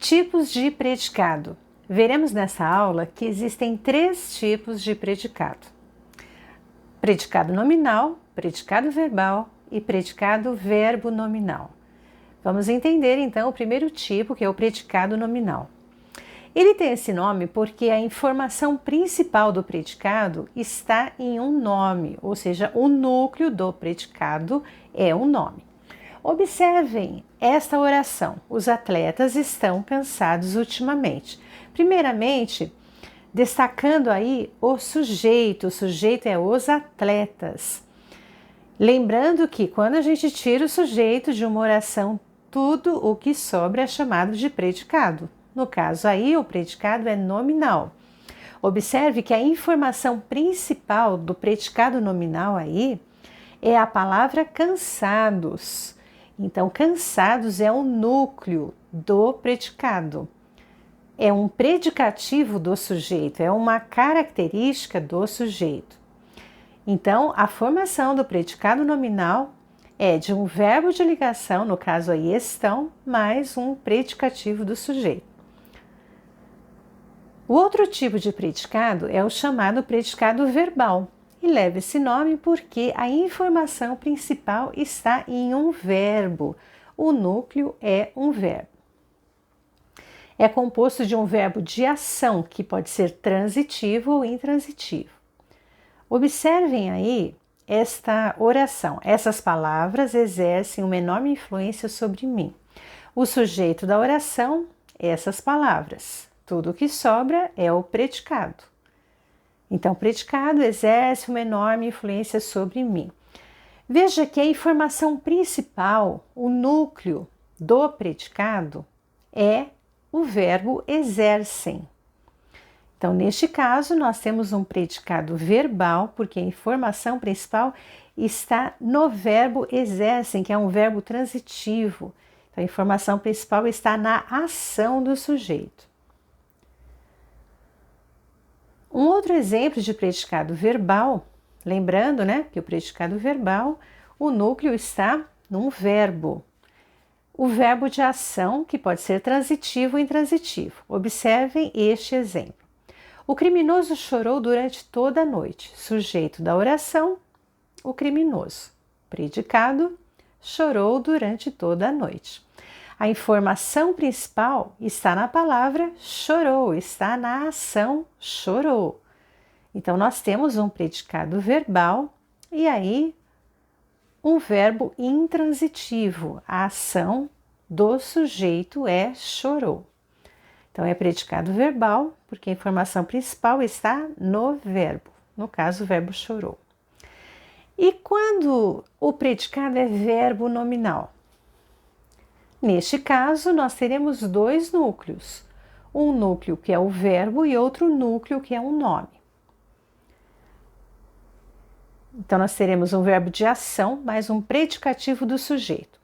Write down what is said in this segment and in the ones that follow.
Tipos de predicado. Veremos nessa aula que existem 3 tipos de predicado: predicado nominal, predicado verbal e predicado verbo nominal. Vamos entender então o primeiro tipo, que é o predicado nominal. Ele tem esse nome porque a informação principal do predicado está em um nome, ou seja, o núcleo do predicado é um nome. Observem esta oração: os atletas estão cansados ultimamente. Primeiramente, destacando aí o sujeito é os atletas. Lembrando que quando a gente tira o sujeito de uma oração, tudo o que sobra é chamado de predicado. No caso aí, o predicado é nominal. Observe que a informação principal do predicado nominal aí é a palavra cansados. Então, cansados é o núcleo do predicado. É um predicativo do sujeito, é uma característica do sujeito. Então, a formação do predicado nominal é de um verbo de ligação, no caso aí estão, mais um predicativo do sujeito. O outro tipo de predicado é o chamado predicado verbal, e leva esse nome porque a informação principal está em um verbo. O núcleo é um verbo. É composto de um verbo de ação, que pode ser transitivo ou intransitivo. Observem aí esta oração. Essas palavras exercem uma enorme influência sobre mim. O sujeito da oração, essas palavras. Tudo o que sobra é o predicado. Então, o predicado exerce uma enorme influência sobre mim. Veja que a informação principal, o núcleo do predicado, é o verbo exercem. Então, neste caso, nós temos um predicado verbal, porque a informação principal está no verbo exercem, que é um verbo transitivo. Então, a informação principal está na ação do sujeito. Um outro exemplo de predicado verbal, lembrando, que o predicado verbal, o núcleo está num verbo. O verbo de ação, que pode ser transitivo ou intransitivo. Observem este exemplo. O criminoso chorou durante toda a noite. Sujeito da oração, o criminoso. Predicado, chorou durante toda a noite. A informação principal está na palavra chorou, está na ação chorou. Então, nós temos um predicado verbal e aí um verbo intransitivo. A ação do sujeito é chorou. Então, é predicado verbal porque a informação principal está no verbo, no caso, o verbo chorou. E quando o predicado é verbo nominal? Neste caso, nós teremos 2 núcleos. Um núcleo que é o verbo e outro núcleo que é um nome. Então, nós teremos um verbo de ação mais um predicativo do sujeito.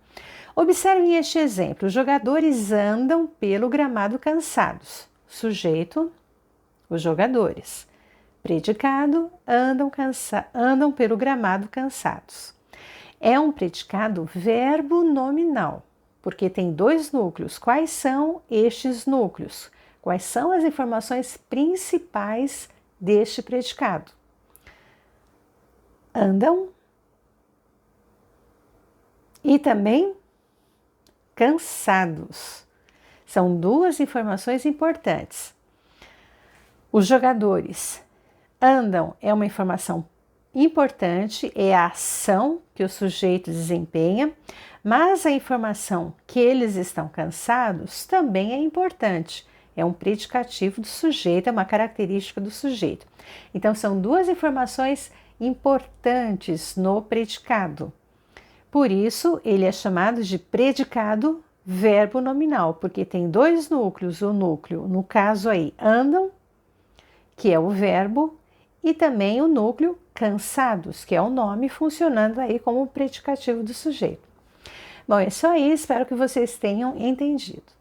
Observem este exemplo. Os jogadores andam pelo gramado cansados. Sujeito, os jogadores. Predicado, andam pelo gramado cansados. É um predicado verbo nominal, porque tem 2 núcleos. Quais são estes núcleos? Quais são as informações principais deste predicado? Andam e também cansados. São 2 informações importantes. Os jogadores andam é uma informação importante, é a ação que o sujeito desempenha, mas a informação que eles estão cansados também é importante. É um predicativo do sujeito, é uma característica do sujeito. Então, são 2 informações importantes no predicado. Por isso, ele é chamado de predicado verbo nominal, porque tem 2 núcleos. O núcleo, no caso aí, andam, que é o verbo, e também o núcleo cansados, que é o nome, funcionando aí como predicativo do sujeito. Bom, é isso aí, espero que vocês tenham entendido.